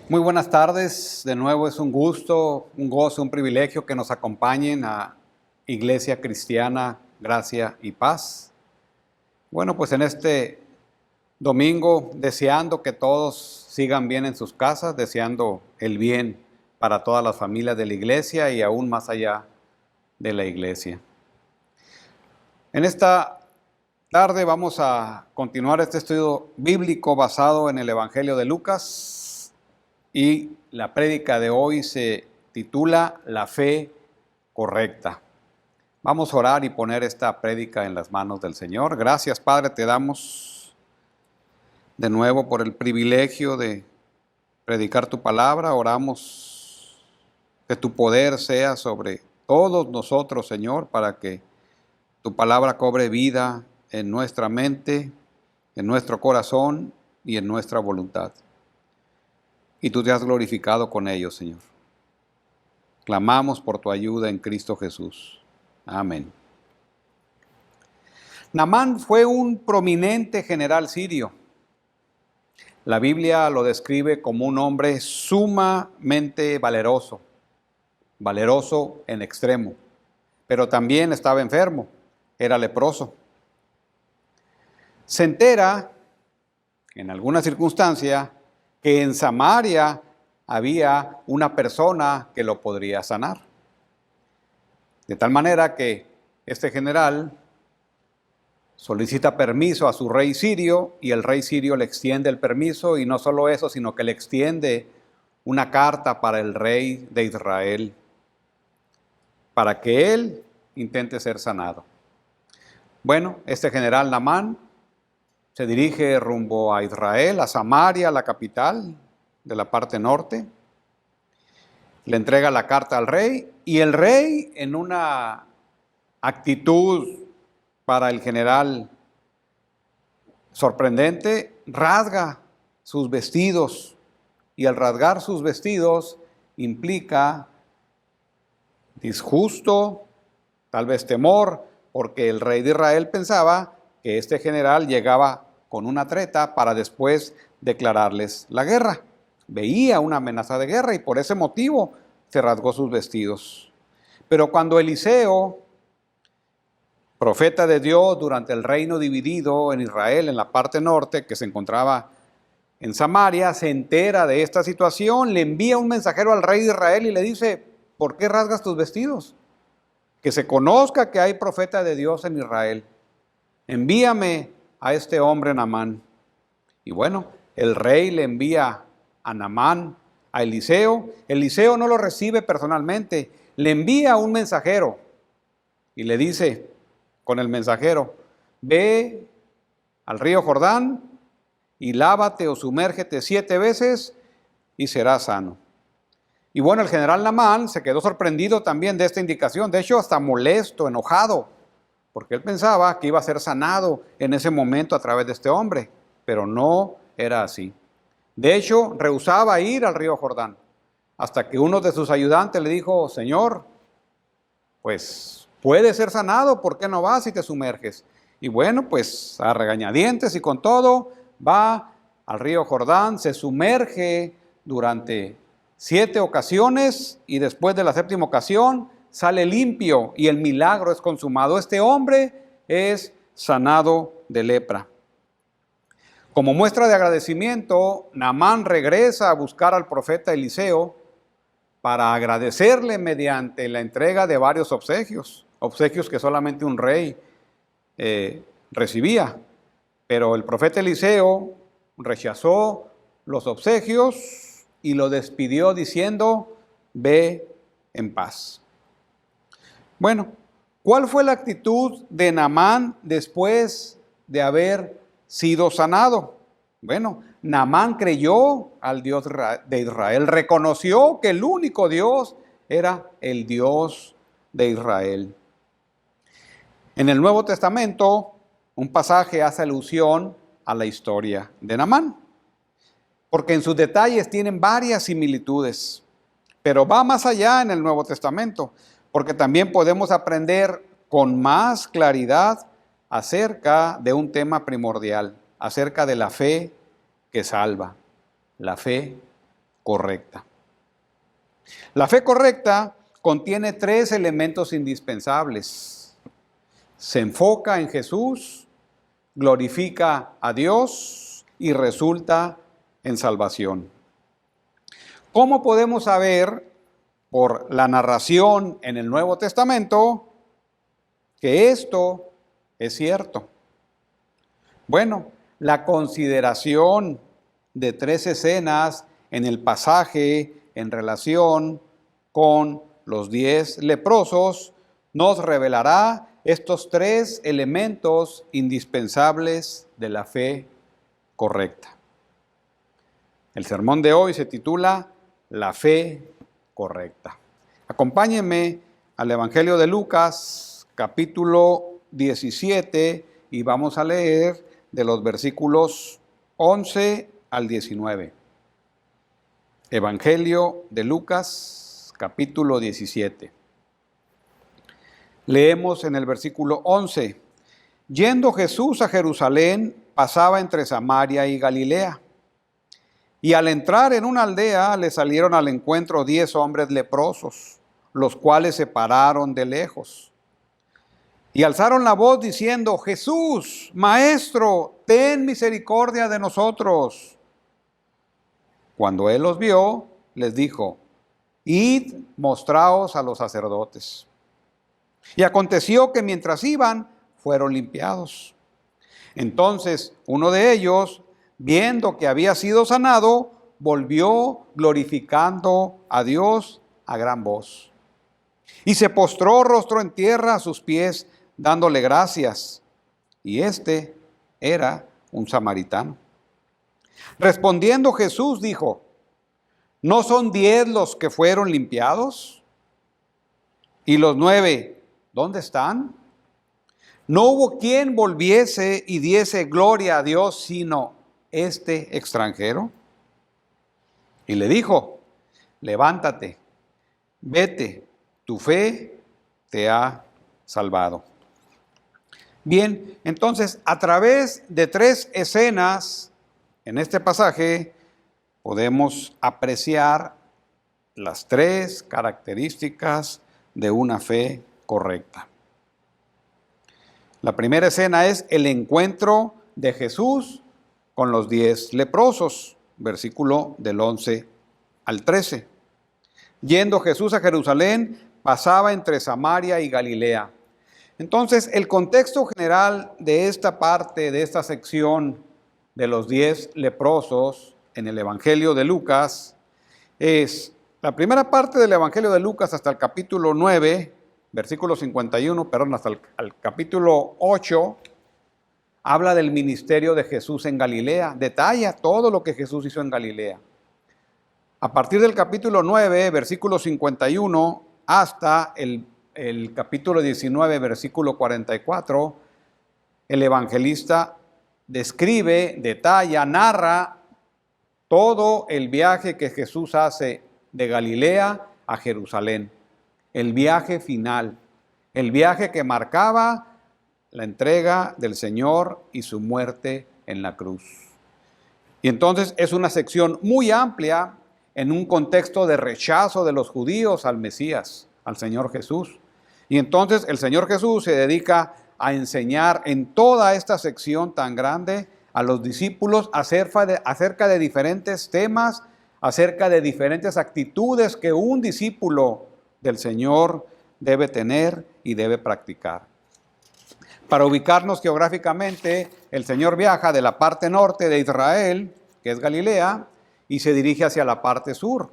Muy buenas tardes, de nuevo es un gusto, un gozo, un privilegio que nos acompañen a Iglesia Cristiana, Gracia y Paz. Bueno, pues en este domingo, deseando que todos sigan bien en sus casas, deseando el bien para todas las familias de la iglesia y aún más allá de la iglesia. En esta tarde vamos a continuar este estudio bíblico basado en el Evangelio de Lucas y la prédica de hoy se titula La fe correcta. Vamos a orar y poner esta prédica en las manos del Señor. Gracias, Padre, te damos de nuevo por el privilegio de predicar tu palabra. Oramos que tu poder sea sobre todos nosotros, Señor, para que tu palabra cobre vida en nuestra mente, en nuestro corazón y en nuestra voluntad. Y tú te has glorificado con ellos, Señor. Clamamos por tu ayuda en Cristo Jesús. Amén. Naamán fue un prominente general sirio. La Biblia lo describe como un hombre sumamente valeroso en extremo, pero también estaba enfermo, era leproso. Se entera, en alguna circunstancia, que en Samaria había una persona que lo podría sanar. De tal manera que este general solicita permiso a su rey sirio y el rey sirio le extiende el permiso, y no solo eso, sino que le extiende una carta para el rey de Israel para que él intente ser sanado. Bueno, este general Naamán se dirige rumbo a Israel, a Samaria, la capital de la parte norte. Le entrega la carta al rey y el rey, en una actitud para el general sorprendente, rasga sus vestidos. Y al rasgar sus vestidos implica disgusto, tal vez temor, porque el rey de Israel pensaba que este general llegaba con una treta para después declararles la guerra. Veía una amenaza de guerra y por ese motivo se rasgó sus vestidos. Pero cuando Eliseo, profeta de Dios durante el reino dividido en Israel, en la parte norte, que se encontraba en Samaria, se entera de esta situación, le envía un mensajero al rey de Israel y le dice: ¿por qué rasgas tus vestidos? Que se conozca que hay profeta de Dios en Israel. Envíame a este hombre Naamán. Y bueno, el rey le envía a Naamán a Eliseo. Eliseo no lo recibe personalmente, le envía un mensajero y le dice con el mensajero: ve al río Jordán y lávate o sumérgete 7 veces y serás sano. Y bueno, el general Naamán se quedó sorprendido también de esta indicación, de hecho hasta molesto, enojado, porque él pensaba que iba a ser sanado en ese momento a través de este hombre, pero no era así. De hecho, rehusaba ir al río Jordán, hasta que uno de sus ayudantes le dijo: Señor, pues puede ser sanado, ¿por qué no vas y te sumerges? Y bueno, pues a regañadientes y con todo, va al río Jordán, se sumerge durante 7 ocasiones y después de la 7ª ocasión sale limpio y el milagro es consumado. Este hombre es sanado de lepra. Como muestra de agradecimiento, Naamán regresa a buscar al profeta Eliseo para agradecerle mediante la entrega de varios obsequios que solamente un rey recibía. Pero el profeta Eliseo rechazó los obsequios y lo despidió diciendo: ve en paz. Bueno, ¿cuál fue la actitud de Naamán después de haber sido sanado? Bueno, Naamán creyó al Dios de Israel, reconoció que el único Dios era el Dios de Israel. En el Nuevo Testamento, un pasaje hace alusión a la historia de Naamán, porque en sus detalles tienen varias similitudes, pero va más allá en el Nuevo Testamento, porque también podemos aprender con más claridad acerca de un tema primordial, acerca de la fe que salva, la fe correcta. La fe correcta contiene 3 elementos indispensables. Se enfoca en Jesús, glorifica a Dios y resulta en salvación. ¿Cómo podemos saber por la narración en el Nuevo Testamento que esto es cierto? Bueno, la consideración de 3 escenas en el pasaje en relación con los 10 leprosos nos revelará estos 3 elementos indispensables de la fe correcta. El sermón de hoy se titula La fe correcta. Acompáñenme al Evangelio de Lucas, capítulo 17, y vamos a leer de los versículos 11 al 19. Evangelio de Lucas, capítulo 17. Leemos en el versículo 11. Yendo Jesús a Jerusalén, pasaba entre Samaria y Galilea. Y al entrar en una aldea, le salieron al encuentro 10 hombres leprosos, los cuales se pararon de lejos. Y alzaron la voz diciendo: Jesús, Maestro, ten misericordia de nosotros. Cuando él los vio, les dijo: Id, mostraos a los sacerdotes. Y aconteció que mientras iban, fueron limpiados. Entonces uno de ellos, viendo que había sido sanado, volvió glorificando a Dios a gran voz. Y se postró rostro en tierra a sus pies, dándole gracias. Y este era un samaritano. Respondiendo Jesús dijo: ¿no son 10 los que fueron limpiados? ¿Y los 9, dónde están? No hubo quien volviese y diese gloria a Dios, sino este extranjero. Y le dijo: levántate, vete, tu fe te ha salvado. Bien, entonces, a través de 3 escenas en este pasaje podemos apreciar las 3 características de una fe correcta. La primera escena es el encuentro de Jesús con los 10 leprosos, versículo del 11 al 13. Yendo Jesús a Jerusalén, pasaba entre Samaria y Galilea. Entonces, el contexto general de esta parte, de esta sección de los 10 leprosos en el Evangelio de Lucas, es la primera parte del Evangelio de Lucas hasta el capítulo 9, versículo 51, hasta el capítulo 8, habla del ministerio de Jesús en Galilea, detalla todo lo que Jesús hizo en Galilea. A partir del capítulo 9, versículo 51, hasta el capítulo 19, versículo 44, el evangelista describe, detalla, narra todo el viaje que Jesús hace de Galilea a Jerusalén. El viaje final, el viaje que marcaba la entrega del Señor y su muerte en la cruz. Y entonces es una sección muy amplia en un contexto de rechazo de los judíos al Mesías, al Señor Jesús. Y entonces el Señor Jesús se dedica a enseñar en toda esta sección tan grande a los discípulos acerca de diferentes temas, acerca de diferentes actitudes que un discípulo del Señor debe tener y debe practicar. Para ubicarnos geográficamente, el Señor viaja de la parte norte de Israel, que es Galilea, y se dirige hacia la parte sur.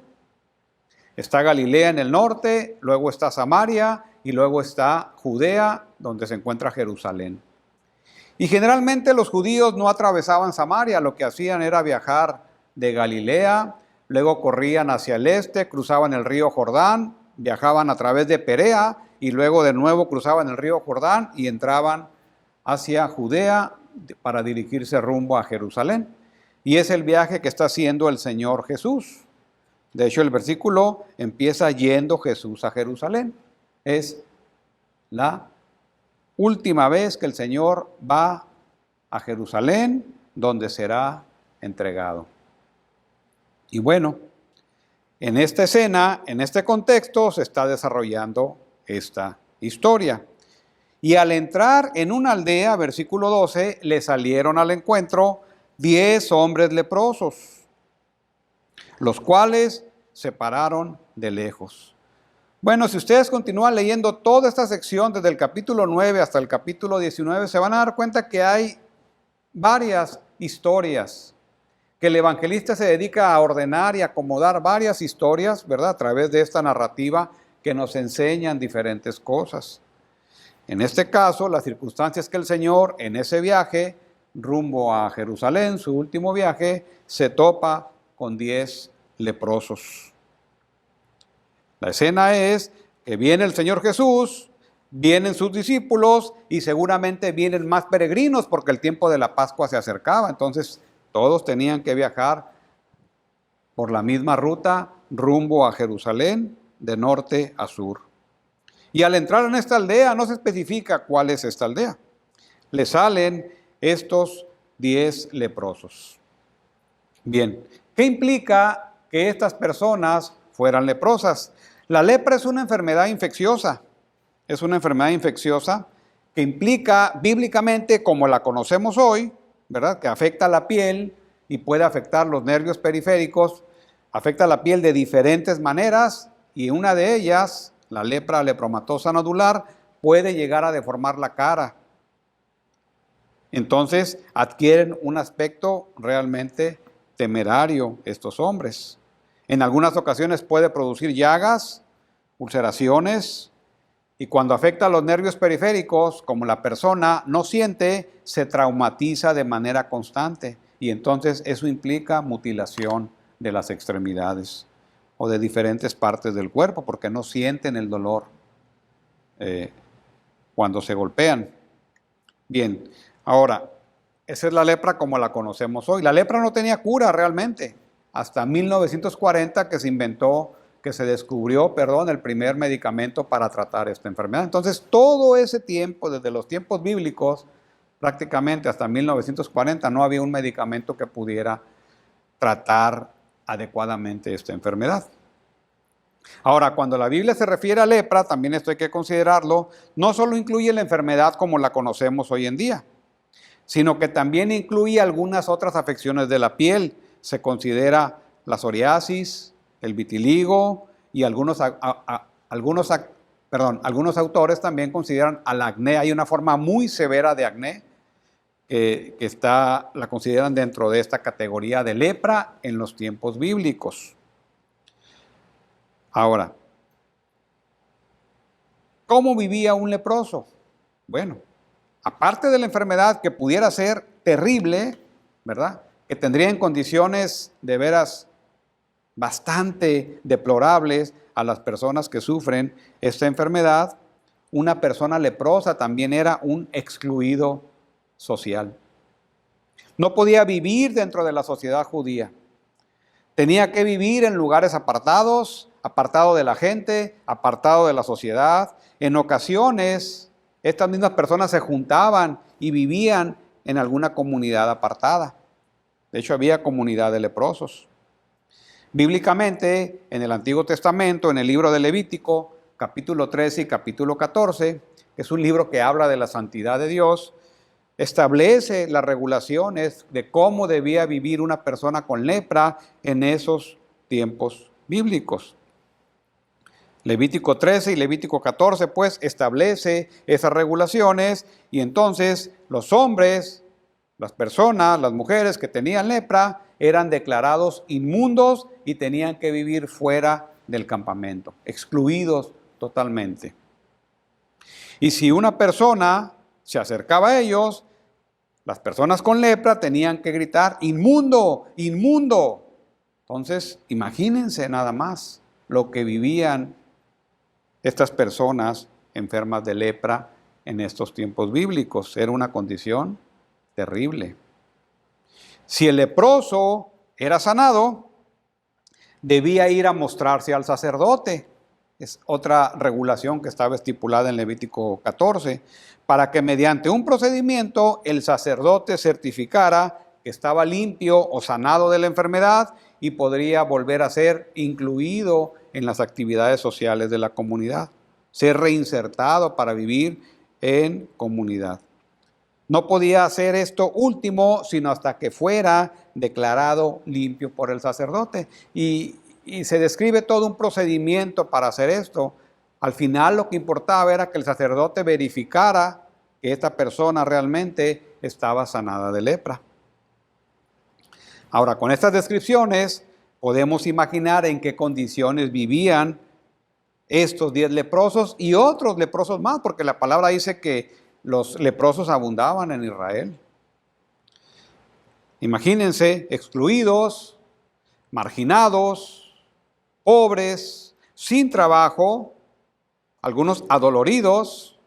Está Galilea en el norte, luego está Samaria y luego está Judea, donde se encuentra Jerusalén. Y generalmente los judíos no atravesaban Samaria, lo que hacían era viajar de Galilea, luego corrían hacia el este, cruzaban el río Jordán, viajaban a través de Perea y luego de nuevo cruzaban el río Jordán y entraban hacia Judea para dirigirse rumbo a Jerusalén. Y es el viaje que está haciendo el Señor Jesús. De hecho, el versículo empieza yendo Jesús a Jerusalén. Es la última vez que el Señor va a Jerusalén, donde será entregado. Y bueno, En esta escena, en este contexto, se está desarrollando esta historia. Y al entrar en una aldea, versículo 12, le salieron al encuentro 10 hombres leprosos, los cuales se pararon de lejos. Bueno, si ustedes continúan leyendo toda esta sección desde el capítulo 9 hasta el capítulo 19, se van a dar cuenta que hay varias historias, que el evangelista se dedica a ordenar y acomodar varias historias, ¿verdad? A través de esta narrativa que nos enseñan diferentes cosas. En este caso, la circunstancia es que el Señor en ese viaje rumbo a Jerusalén, su último viaje, se topa con 10 leprosos. La escena es que viene el Señor Jesús, vienen sus discípulos y seguramente vienen más peregrinos porque el tiempo de la Pascua se acercaba. Entonces todos tenían que viajar por la misma ruta rumbo a Jerusalén de norte a sur. Y al entrar en esta aldea no se especifica cuál es esta aldea. Le salen estos 10 leprosos. Bien, ¿qué implica que estas personas fueran leprosas? La lepra es una enfermedad infecciosa. Es una enfermedad infecciosa que implica bíblicamente, como la conocemos hoy, ¿verdad? Que afecta la piel y puede afectar los nervios periféricos, afecta la piel de diferentes maneras y una de ellas, la lepra lepromatosa nodular, puede llegar a deformar la cara. Entonces adquieren un aspecto realmente temerario estos hombres. En algunas ocasiones puede producir llagas, ulceraciones, y cuando afecta a los nervios periféricos, como la persona no siente, se traumatiza de manera constante y entonces eso implica mutilación de las extremidades o de diferentes partes del cuerpo porque no sienten el dolor cuando se golpean. Bien, ahora, esa es la lepra como la conocemos hoy. La lepra no tenía cura realmente, hasta 1940 que se descubrió, el primer medicamento para tratar esta enfermedad. Entonces, todo ese tiempo, desde los tiempos bíblicos, prácticamente hasta 1940, no había un medicamento que pudiera tratar adecuadamente esta enfermedad. Ahora, cuando la Biblia se refiere a lepra, también esto hay que considerarlo, no solo incluye la enfermedad como la conocemos hoy en día, sino que también incluye algunas otras afecciones de la piel. Se considera la psoriasis, el vitiligo y algunos autores también consideran al acné. Hay una forma muy severa de acné que la consideran dentro de esta categoría de lepra en los tiempos bíblicos. Ahora, ¿cómo vivía un leproso? Bueno, aparte de la enfermedad que pudiera ser terrible, ¿verdad? Que tendría en condiciones de veras bastante deplorables a las personas que sufren esta enfermedad, una persona leprosa también era un excluido social. No podía vivir dentro de la sociedad judía. Tenía que vivir en lugares apartados, apartado de la gente, apartado de la sociedad. En ocasiones, estas mismas personas se juntaban y vivían en alguna comunidad apartada. De hecho, había comunidad de leprosos. Bíblicamente, en el Antiguo Testamento, en el libro de Levítico, capítulo 13 y capítulo 14, que es un libro que habla de la santidad de Dios, establece las regulaciones de cómo debía vivir una persona con lepra en esos tiempos bíblicos. Levítico 13 y Levítico 14, pues, establece esas regulaciones y entonces los hombres, las personas, las mujeres que tenían lepra eran declarados inmundos y tenían que vivir fuera del campamento, excluidos totalmente. Y si una persona se acercaba a ellos, las personas con lepra tenían que gritar, inmundo, inmundo. Entonces, imagínense nada más lo que vivían estas personas enfermas de lepra en estos tiempos bíblicos. Era una condición terrible. Si el leproso era sanado, debía ir a mostrarse al sacerdote. Es otra regulación que estaba estipulada en Levítico 14, para que mediante un procedimiento el sacerdote certificara que estaba limpio o sanado de la enfermedad y podría volver a ser incluido en las actividades sociales de la comunidad, ser reinsertado para vivir en comunidad. No podía hacer esto último sino hasta que fuera declarado limpio por el sacerdote. Y se describe todo un procedimiento para hacer esto. Al final lo que importaba era que el sacerdote verificara que esta persona realmente estaba sanada de lepra. Ahora, con estas descripciones podemos imaginar en qué condiciones vivían estos 10 leprosos y otros leprosos más, porque la palabra dice que los leprosos abundaban en Israel. Imagínense, excluidos, marginados, pobres, sin trabajo, algunos adoloridos,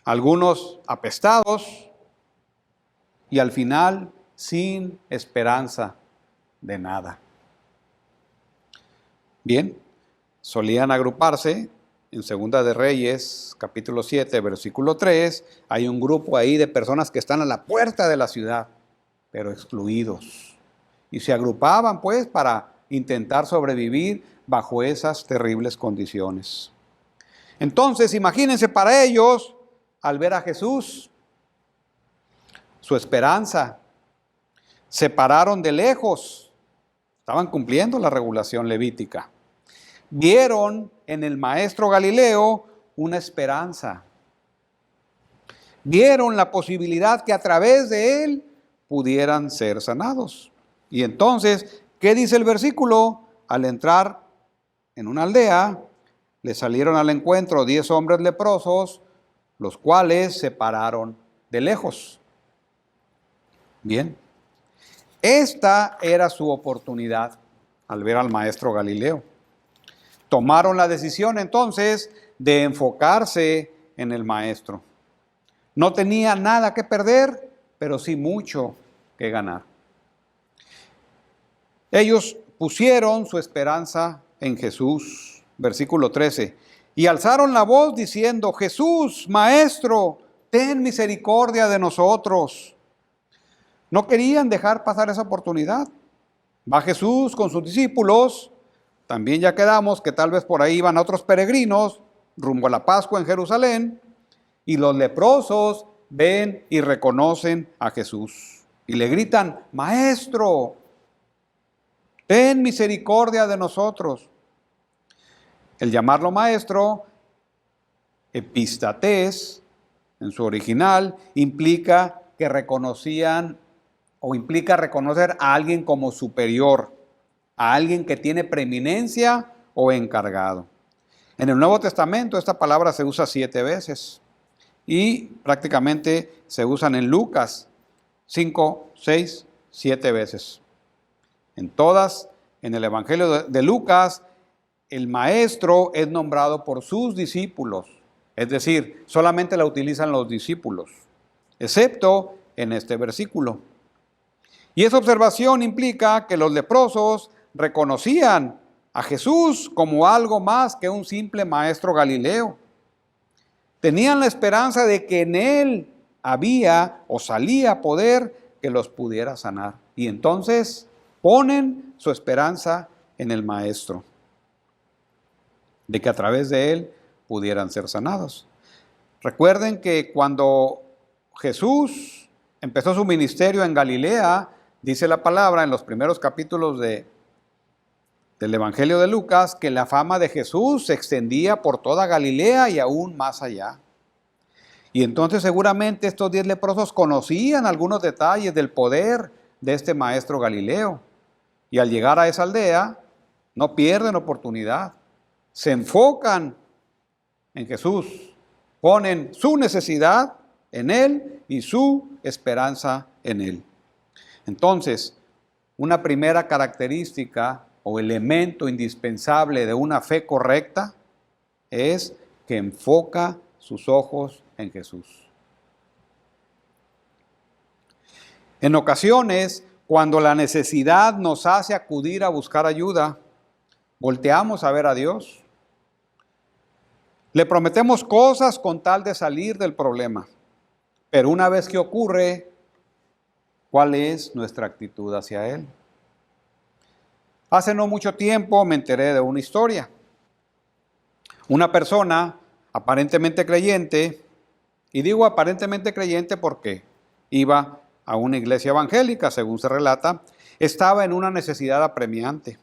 algunos apestados y al final sin esperanza de nada. Bien, solían agruparse. En Segunda de Reyes, capítulo 7, versículo 3, hay un grupo ahí de personas que están a la puerta de la ciudad, pero excluidos. Y se agrupaban pues para intentar sobrevivir bajo esas terribles condiciones. Entonces, imagínense para ellos, al ver a Jesús, su esperanza, se pararon de lejos, estaban cumpliendo la regulación levítica. Vieron en el maestro Galileo una esperanza. Vieron la posibilidad que a través de él pudieran ser sanados. Y entonces, ¿qué dice el versículo? Al entrar en una aldea, le salieron al encuentro 10 hombres leprosos, los cuales se pararon de lejos. Bien, esta era su oportunidad al ver al maestro Galileo. Tomaron la decisión entonces de enfocarse en el maestro. No tenía nada que perder, pero sí mucho que ganar. Ellos pusieron su esperanza en Jesús. Versículo 13. Y alzaron la voz diciendo: Jesús, Maestro, ten misericordia de nosotros. No querían dejar pasar esa oportunidad. Va Jesús con sus discípulos. También ya quedamos que tal vez por ahí iban otros peregrinos rumbo a la Pascua en Jerusalén. Y los leprosos ven y reconocen a Jesús. Y le gritan: Maestro, ten misericordia de nosotros. El llamarlo maestro, epistates, en su original, implica que reconocían o implica reconocer a alguien como superior, a alguien que tiene preeminencia o encargado. En el Nuevo Testamento esta palabra se usa 7 veces y prácticamente se usan en Lucas 5, 6, 7 veces. En todas, en el Evangelio de Lucas, el maestro es nombrado por sus discípulos, es decir, solamente la utilizan los discípulos, excepto en este versículo. Y esa observación implica que los leprosos reconocían a Jesús como algo más que un simple maestro Galileo. Tenían la esperanza de que en él había o salía poder que los pudiera sanar. Y entonces ponen su esperanza en el maestro, de que a través de él pudieran ser sanados. Recuerden que cuando Jesús empezó su ministerio en Galilea, dice la palabra en los primeros capítulos del Evangelio de Lucas, que la fama de Jesús se extendía por toda Galilea y aún más allá. Y entonces seguramente estos 10 leprosos conocían algunos detalles del poder de este maestro Galileo. Y al llegar a esa aldea, no pierden oportunidad. Se enfocan en Jesús, ponen su necesidad en él y su esperanza en él. Entonces, una primera característica o elemento indispensable de una fe correcta es que enfoca sus ojos en Jesús. En ocasiones, cuando la necesidad nos hace acudir a buscar ayuda, volteamos a ver a Dios. Le prometemos cosas con tal de salir del problema. Pero una vez que ocurre, ¿cuál es nuestra actitud hacia Él? Hace no mucho tiempo me enteré de una historia. Una persona aparentemente creyente, y digo aparentemente creyente porque iba a una iglesia evangélica, según se relata, estaba en una necesidad apremiante,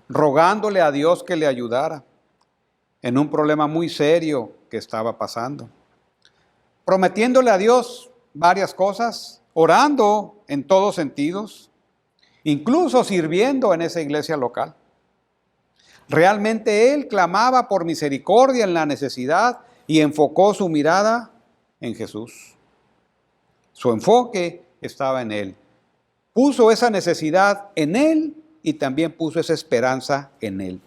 rogándole a Dios que le ayudara en un problema muy serio que estaba pasando, prometiéndole a Dios varias cosas, orando en todos sentidos, incluso sirviendo en esa iglesia local. Realmente él clamaba por misericordia en la necesidad y enfocó su mirada en Jesús. Su enfoque estaba en él. Puso esa necesidad en él y también puso esa esperanza en él.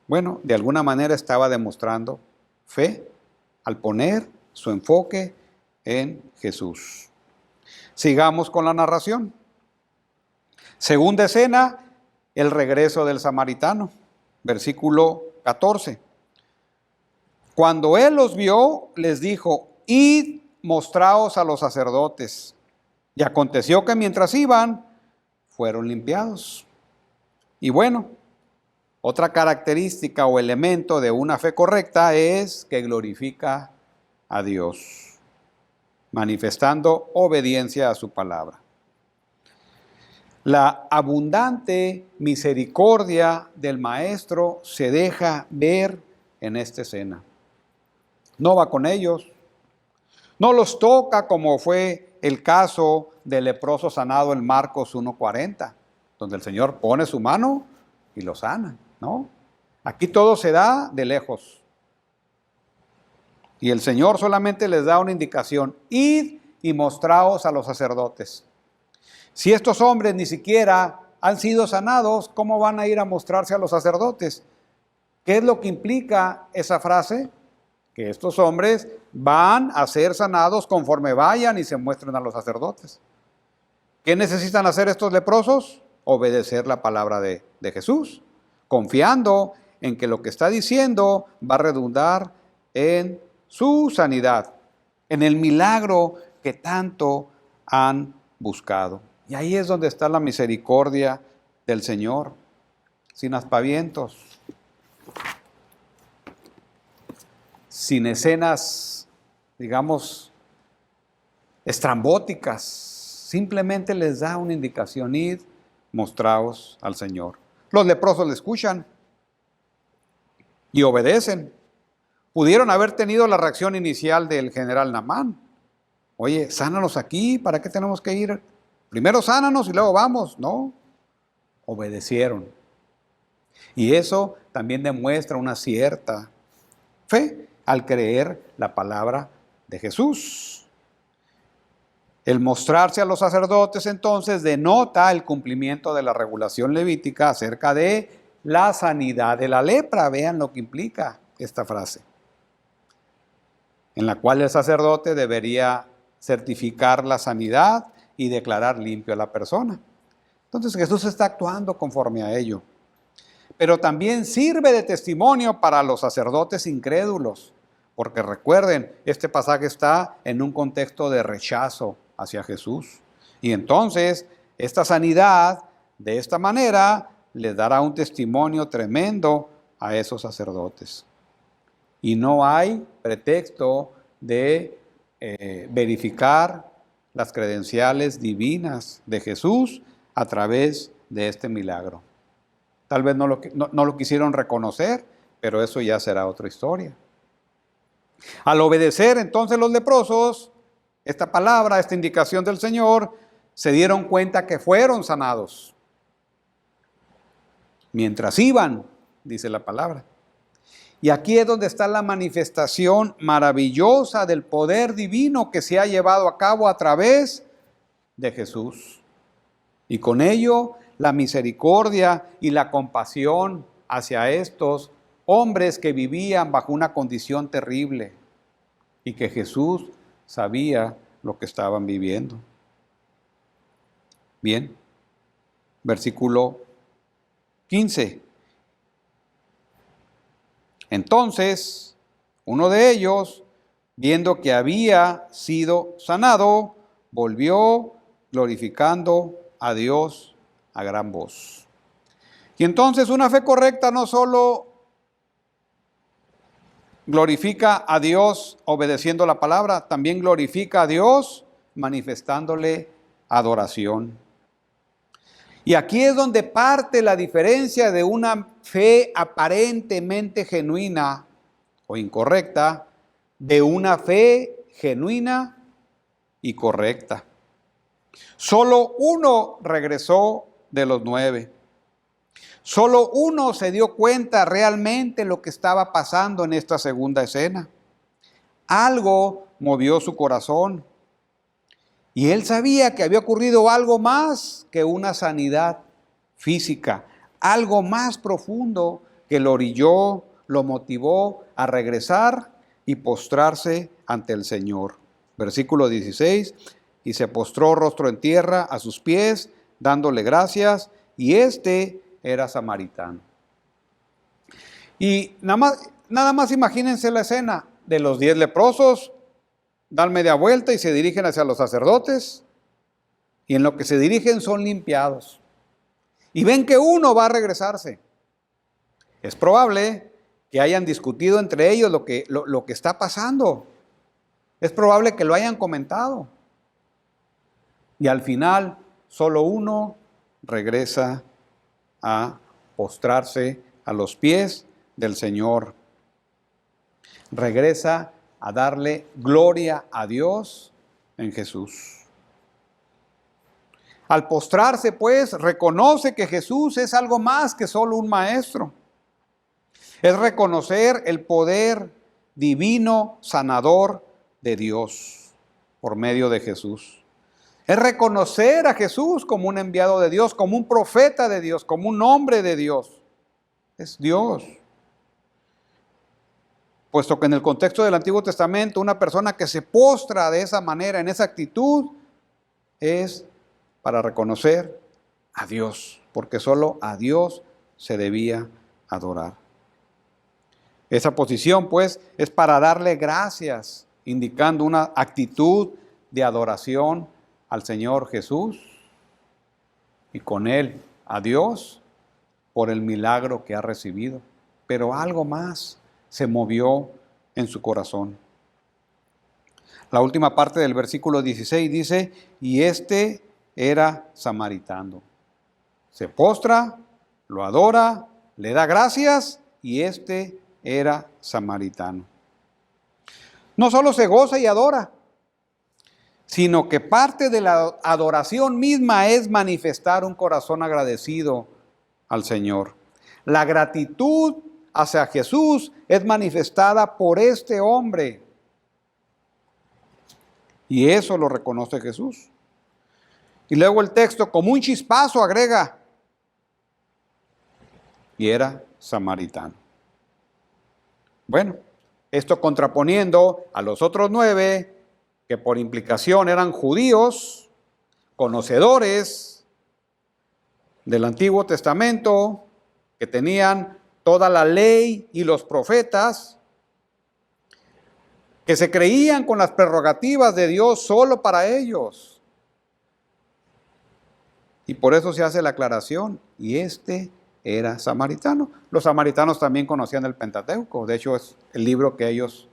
Bueno, de alguna manera estaba demostrando fe al poner su enfoque en Jesús. Sigamos con la narración. Segunda escena, el regreso del samaritano. Versículo 14. Cuando él los vio, les dijo: id, mostraos a los sacerdotes. Y aconteció que mientras iban, fueron limpiados. Y bueno, otra característica o elemento de una fe correcta es que glorifica a Dios, manifestando obediencia a su palabra. La abundante misericordia del Maestro se deja ver en esta escena. No va con ellos, no los toca como fue el caso del leproso sanado en Marcos 1:40, donde el Señor pone su mano y lo sana, ¿no? Aquí todo se da de lejos. Y el Señor solamente les da una indicación: id y mostraos a los sacerdotes. Si estos hombres ni siquiera han sido sanados, ¿cómo van a ir a mostrarse a los sacerdotes? ¿Qué es lo que implica esa frase? Que estos hombres van a ser sanados conforme vayan y se muestren a los sacerdotes. ¿Qué necesitan hacer estos leprosos? Obedecer la palabra de Jesús, confiando en que lo que está diciendo va a redundar en su sanidad, en el milagro que tanto han buscado. Y ahí es donde está la misericordia del Señor, sin aspavientos, sin escenas, digamos, estrambóticas. Simplemente les da una indicación: id, mostraos al Señor. Los leprosos le escuchan y obedecen. Pudieron haber tenido la reacción inicial del general Naamán: oye, sánanos aquí, ¿para qué tenemos que ir? Primero sánanos y luego vamos. No, obedecieron. Y eso también demuestra una cierta fe al creer la palabra de Jesús. El mostrarse a los sacerdotes entonces denota el cumplimiento de la regulación levítica acerca de la sanidad de la lepra. Vean lo que implica esta frase, en la cual el sacerdote debería certificar la sanidad y declarar limpio a la persona. Entonces Jesús está actuando conforme a ello. Pero también sirve de testimonio para los sacerdotes incrédulos, porque recuerden, este pasaje está en un contexto de rechazo hacia Jesús. Y entonces esta sanidad, de esta manera, les dará un testimonio tremendo a esos sacerdotes. Y no hay pretexto de verificar las credenciales divinas de Jesús a través de este milagro. Tal vez no lo quisieron reconocer, pero eso ya será otra historia. Al obedecer entonces los leprosos esta palabra, esta indicación del Señor, se dieron cuenta que fueron sanados. Mientras iban, dice la palabra. Y aquí es donde está la manifestación maravillosa del poder divino que se ha llevado a cabo a través de Jesús. Y con ello, la misericordia y la compasión hacia estos hombres que vivían bajo una condición terrible y que Jesús sabía lo que estaban viviendo. Bien, versículo 15. Entonces, uno de ellos, viendo que había sido sanado, volvió glorificando a Dios a gran voz. Y entonces una fe correcta no solo glorifica a Dios obedeciendo la palabra, también glorifica a Dios manifestándole adoración. Y aquí es donde parte la diferencia de una fe aparentemente genuina o incorrecta de una fe genuina y correcta. Solo uno regresó de los 9. Solo uno se dio cuenta realmente lo que estaba pasando en esta segunda escena. Algo movió su corazón. Y él sabía que había ocurrido algo más que una sanidad física, algo más profundo que lo orilló, lo motivó a regresar y postrarse ante el Señor. Versículo 16, y se postró rostro en tierra a sus pies, dándole gracias, y este era samaritano. Y nada más imagínense la escena de los 10 leprosos. Dan media vuelta y se dirigen hacia los sacerdotes, y en lo que se dirigen son limpiados. Y ven que uno va a regresarse. Es probable que hayan discutido entre ellos lo que está pasando. Es probable que lo hayan comentado. Y al final, solo uno regresa a postrarse a los pies del Señor. Regresa a darle gloria a Dios en Jesús. Al postrarse, pues, reconoce que Jesús es algo más que solo un maestro. Es reconocer el poder divino, sanador de Dios por medio de Jesús. Es reconocer a Jesús como un enviado de Dios, como un profeta de Dios, como un hombre de Dios. Es Dios. Puesto que en el contexto del Antiguo Testamento, una persona que se postra de esa manera, en esa actitud, es para reconocer a Dios, porque solo a Dios se debía adorar. Esa posición, pues, es para darle gracias, indicando una actitud de adoración al Señor Jesús y con Él a Dios por el milagro que ha recibido. Pero algo más se movió en su corazón. La última parte del versículo 16 dice, y este era samaritano. Se postra, lo adora, le da gracias, y este era samaritano. No solo se goza y adora, sino que parte de la adoración misma es manifestar un corazón agradecido al Señor. La gratitud hacia Jesús es manifestada por este hombre. Y eso lo reconoce Jesús. Y luego el texto, como un chispazo, agrega, y era samaritano. Bueno, esto contraponiendo a los otros 9, que por implicación eran judíos, conocedores del Antiguo Testamento, que tenían toda la ley y los profetas, que se creían con las prerrogativas de Dios solo para ellos. Y por eso se hace la aclaración, y este era samaritano. Los samaritanos también conocían el Pentateuco, de hecho es el libro que ellos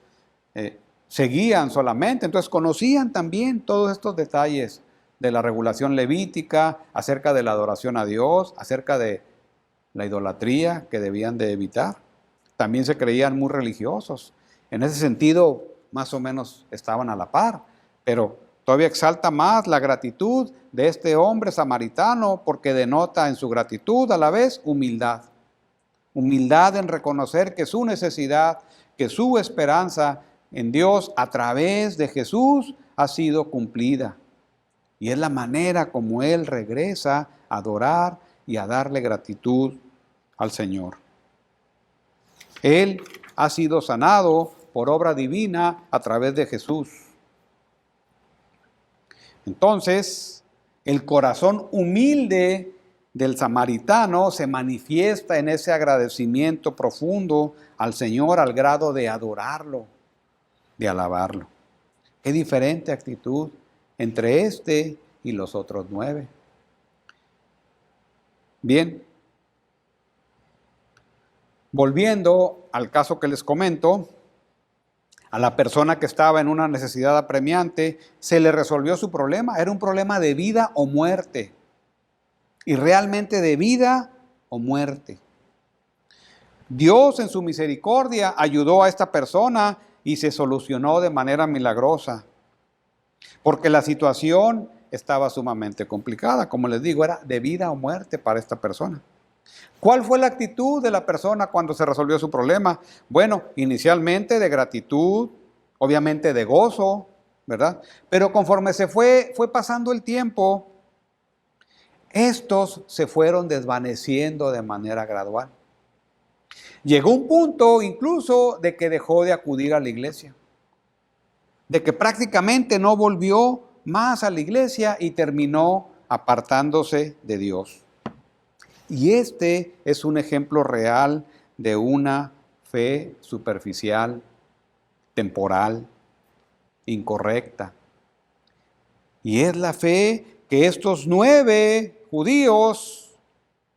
seguían solamente, entonces conocían también todos estos detalles de la regulación levítica, acerca de la adoración a Dios, acerca de la idolatría que debían de evitar. También se creían muy religiosos. En ese sentido, más o menos estaban a la par, pero todavía exalta más la gratitud de este hombre samaritano porque denota en su gratitud a la vez humildad. Humildad en reconocer que su necesidad, que su esperanza en Dios a través de Jesús ha sido cumplida. Y es la manera como él regresa a adorar y a darle gratitud al Señor. Él ha sido sanado por obra divina a través de Jesús. Entonces, el corazón humilde del samaritano se manifiesta en ese agradecimiento profundo al Señor al grado de adorarlo, de alabarlo. Qué diferente actitud entre este y los otros 9. Bien, volviendo al caso que les comento, a la persona que estaba en una necesidad apremiante, se le resolvió su problema. Era un problema de vida o muerte. Y realmente de vida o muerte. Dios en su misericordia ayudó a esta persona y se solucionó de manera milagrosa. Porque la situación estaba sumamente complicada. Como les digo, era de vida o muerte para esta persona. ¿Cuál fue la actitud de la persona cuando se resolvió su problema? Bueno, inicialmente de gratitud, obviamente de gozo, ¿verdad? Pero conforme fue pasando el tiempo, estos se fueron desvaneciendo de manera gradual. Llegó un punto incluso de que dejó de acudir a la iglesia, de que prácticamente no volvió más a la iglesia y terminó apartándose de Dios. Y este es un ejemplo real de una fe superficial, temporal, incorrecta. Y es la fe que estos 9 judíos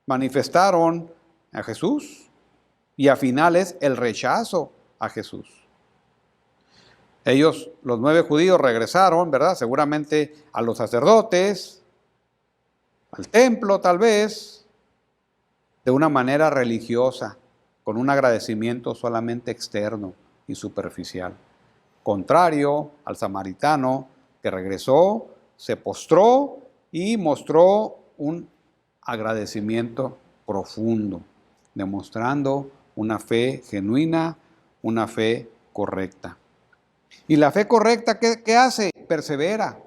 manifestaron a Jesús. Y al final es el rechazo a Jesús. Ellos, los 9 judíos, regresaron, ¿verdad? Seguramente a los sacerdotes, al templo tal vez, de una manera religiosa, con un agradecimiento solamente externo y superficial. Contrario al samaritano que regresó, se postró y mostró un agradecimiento profundo, demostrando una fe genuina, una fe correcta. ¿Y la fe correcta qué hace? Persevera.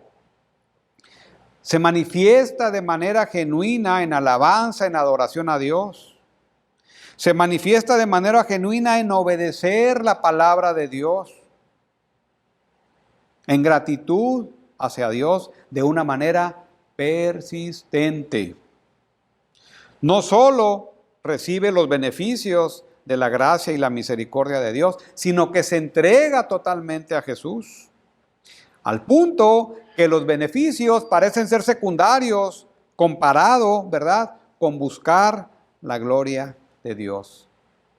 Se manifiesta de manera genuina en alabanza, en adoración a Dios. Se manifiesta de manera genuina en obedecer la palabra de Dios. En gratitud hacia Dios de una manera persistente. No solo recibe los beneficios de la gracia y la misericordia de Dios, sino que se entrega totalmente a Jesús. Al punto que los beneficios parecen ser secundarios comparado, ¿verdad?, con buscar la gloria de Dios,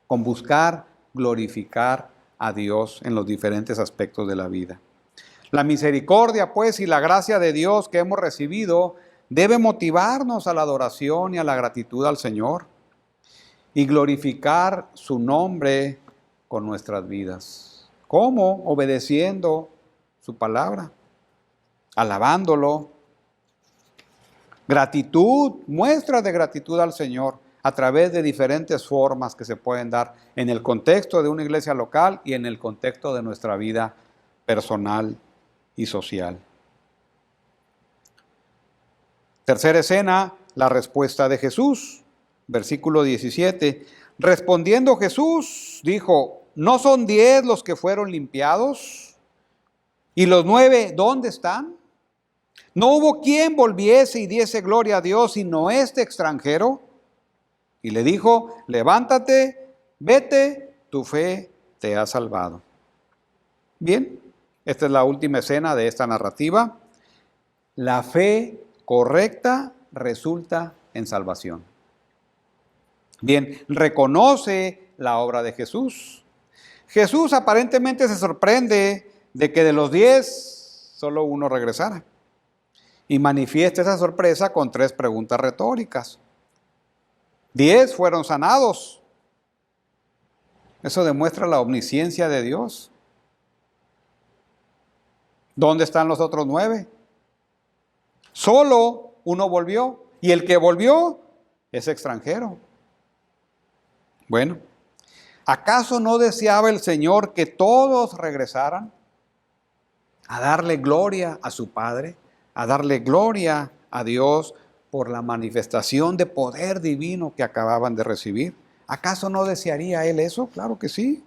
con buscar glorificar a Dios en los diferentes aspectos de la vida. La misericordia, pues, y la gracia de Dios que hemos recibido debe motivarnos a la adoración y a la gratitud al Señor y glorificar su nombre con nuestras vidas. ¿Cómo? Obedeciendo su palabra, alabándolo. Gratitud, muestras de gratitud al Señor a través de diferentes formas que se pueden dar en el contexto de una iglesia local y en el contexto de nuestra vida personal y social. Tercera escena, la respuesta de Jesús. Versículo 17. Respondiendo Jesús, dijo: ¿no son 10 los que fueron limpiados? ¿Y los 9 dónde están? ¿No hubo quien volviese y diese gloria a Dios sino este extranjero? Y le dijo: levántate, vete, tu fe te ha salvado. Bien, esta es la última escena de esta narrativa. La fe correcta resulta en salvación. Bien, reconoce la obra de Jesús. Jesús aparentemente se sorprende de que de los 10 solo uno regresara. Y manifiesta esa sorpresa con 3 preguntas retóricas. 10 fueron sanados. Eso demuestra la omnisciencia de Dios. ¿Dónde están los otros 9? Solo uno volvió. Y el que volvió es extranjero. Bueno, ¿acaso no deseaba el Señor que todos regresaran a darle gloria a su Padre, a darle gloria a Dios por la manifestación de poder divino que acababan de recibir? ¿Acaso no desearía Él eso? Claro que sí,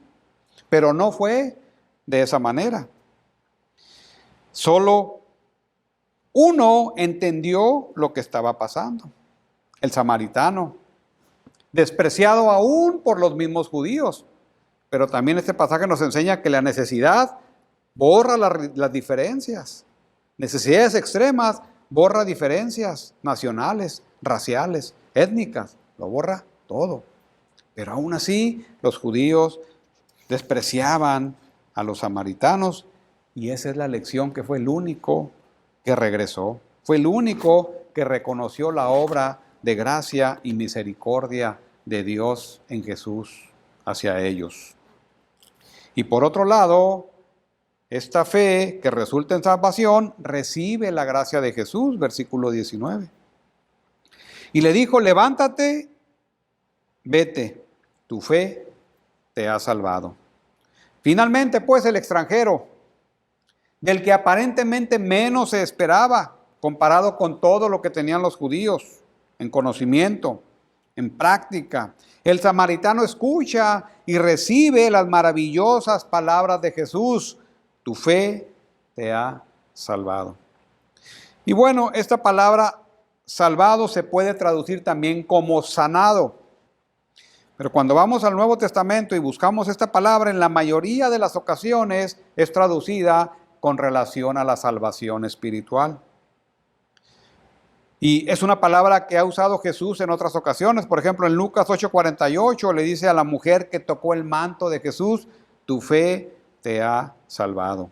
pero no fue de esa manera. Solo uno entendió lo que estaba pasando, el samaritano, despreciado aún por los mismos judíos. Pero también este pasaje nos enseña que la necesidad borra las diferencias. Necesidades extremas borra diferencias nacionales, raciales, étnicas, lo borra todo. Pero aún así, los judíos despreciaban a los samaritanos y esa es la lección que fue el único que regresó. Fue el único que reconoció la obra de gracia y misericordia de Dios en Jesús hacia ellos. Y por otro lado, esta fe que resulta en salvación recibe la gracia de Jesús, versículo 19. Y le dijo, levántate, vete, tu fe te ha salvado. Finalmente, pues, el extranjero, del que aparentemente menos se esperaba, comparado con todo lo que tenían los judíos, en conocimiento, en práctica. El samaritano escucha y recibe las maravillosas palabras de Jesús. Tu fe te ha salvado. Y bueno, esta palabra salvado se puede traducir también como sanado. Pero cuando vamos al Nuevo Testamento y buscamos esta palabra, en la mayoría de las ocasiones es traducida con relación a la salvación espiritual. Y es una palabra que ha usado Jesús en otras ocasiones. Por ejemplo, en Lucas 8:48 le dice a la mujer que tocó el manto de Jesús, tu fe te ha salvado.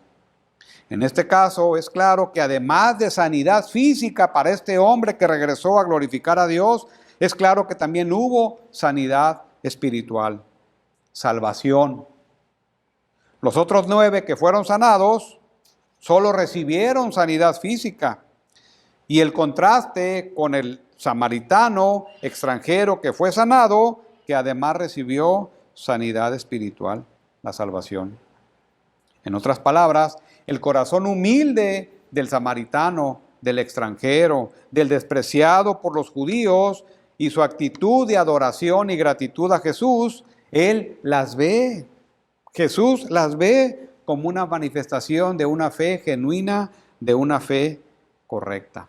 En este caso es claro que además de sanidad física para este hombre que regresó a glorificar a Dios, es claro que también hubo sanidad espiritual, salvación. Los otros 9 que fueron sanados solo recibieron sanidad física. Y el contraste con el samaritano extranjero que fue sanado, que además recibió sanidad espiritual, la salvación. En otras palabras, el corazón humilde del samaritano, del extranjero, del despreciado por los judíos y su actitud de adoración y gratitud a Jesús, él las ve. Jesús las ve como una manifestación de una fe genuina, de una fe correcta.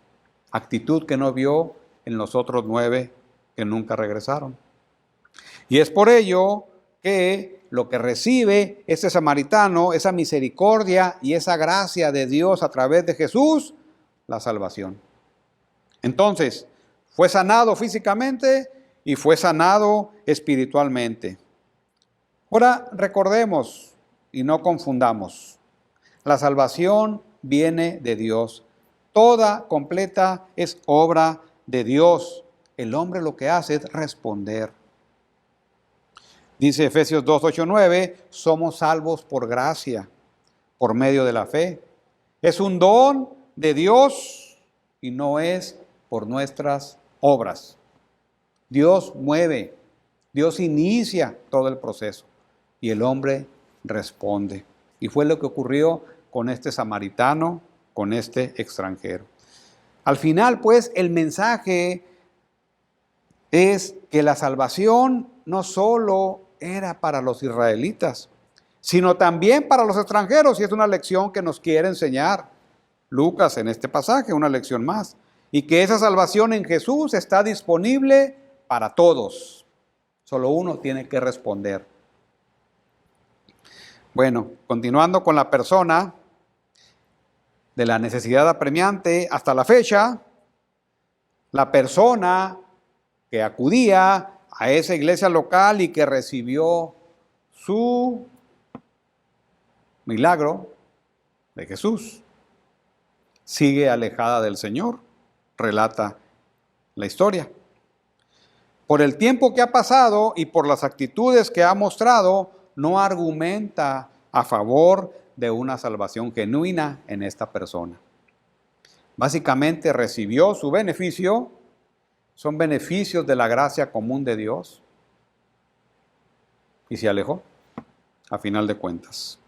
Actitud que no vio en los otros 9 que nunca regresaron. Y es por ello que lo que recibe este samaritano, esa misericordia y esa gracia de Dios a través de Jesús, la salvación. Entonces, fue sanado físicamente y fue sanado espiritualmente. Ahora recordemos y no confundamos, la salvación viene de Dios. Toda completa es obra de Dios. El hombre lo que hace es responder. Dice Efesios 2, 8, 9, somos salvos por gracia, por medio de la fe. Es un don de Dios y no es por nuestras obras. Dios mueve, Dios inicia todo el proceso y el hombre responde. Y fue lo que ocurrió con este samaritano, con este extranjero. Al final, pues, el mensaje es que la salvación no solo era para los israelitas, sino también para los extranjeros, y es una lección que nos quiere enseñar Lucas en este pasaje, una lección más, y que esa salvación en Jesús está disponible para todos. Solo uno tiene que responder. Bueno, continuando con la persona de la necesidad apremiante hasta la fecha, la persona que acudía a esa iglesia local y que recibió su milagro de Jesús, sigue alejada del Señor, relata la historia. Por el tiempo que ha pasado y por las actitudes que ha mostrado, no argumenta a favor de una salvación genuina en esta persona. Básicamente recibió su beneficio, son beneficios de la gracia común de Dios, y se alejó, a final de cuentas.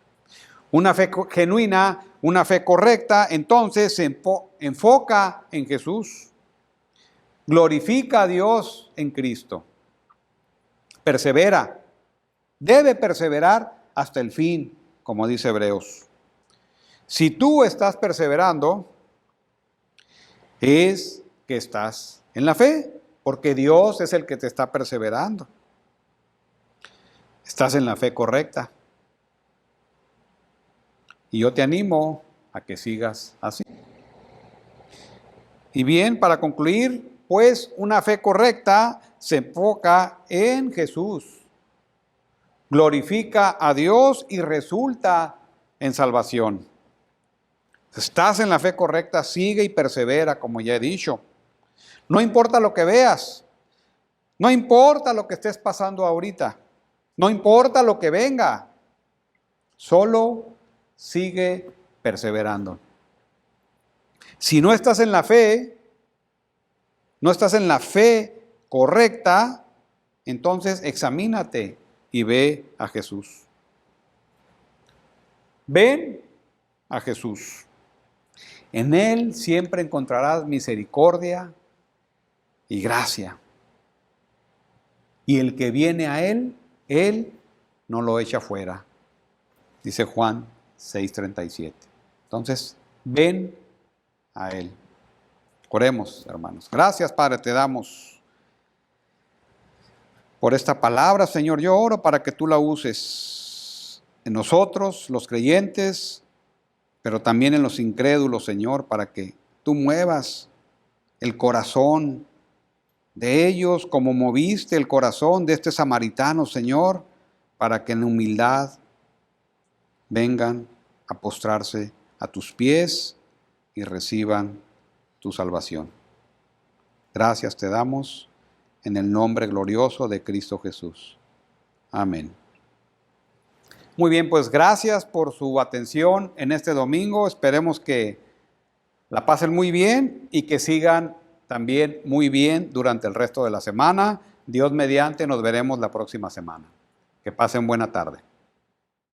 Una fe genuina, una fe correcta, entonces se enfoca en Jesús, glorifica a Dios en Cristo, persevera, debe perseverar hasta el fin, como dice Hebreos. Si tú estás perseverando, es que estás en la fe, porque Dios es el que te está perseverando. Estás en la fe correcta. Y yo te animo a que sigas así. Y bien, para concluir, pues una fe correcta se enfoca en Jesús, glorifica a Dios y resulta en salvación. Estás en la fe correcta, sigue y persevera, como ya he dicho. No importa lo que veas, no importa lo que estés pasando ahorita, no importa lo que venga, solo sigue perseverando. Si no estás en la fe, no estás en la fe correcta, entonces examínate y ve a Jesús. Ven a Jesús. En Él siempre encontrarás misericordia y gracia. Y el que viene a Él no lo echa fuera. Dice Juan 6:37. Entonces, ven a Él. Oremos, hermanos. Gracias, Padre, te damos por esta palabra, Señor. Yo oro para que tú la uses en nosotros, los creyentes, pero también en los incrédulos, Señor, para que tú muevas el corazón de ellos como moviste el corazón de este samaritano, Señor, para que en humildad vengan a postrarse a tus pies y reciban tu salvación. Gracias te damos en el nombre glorioso de Cristo Jesús. Amén. Muy bien, pues gracias por su atención en este domingo. Esperemos que la pasen muy bien y que sigan también muy bien durante el resto de la semana. Dios mediante, nos veremos la próxima semana. Que pasen buena tarde.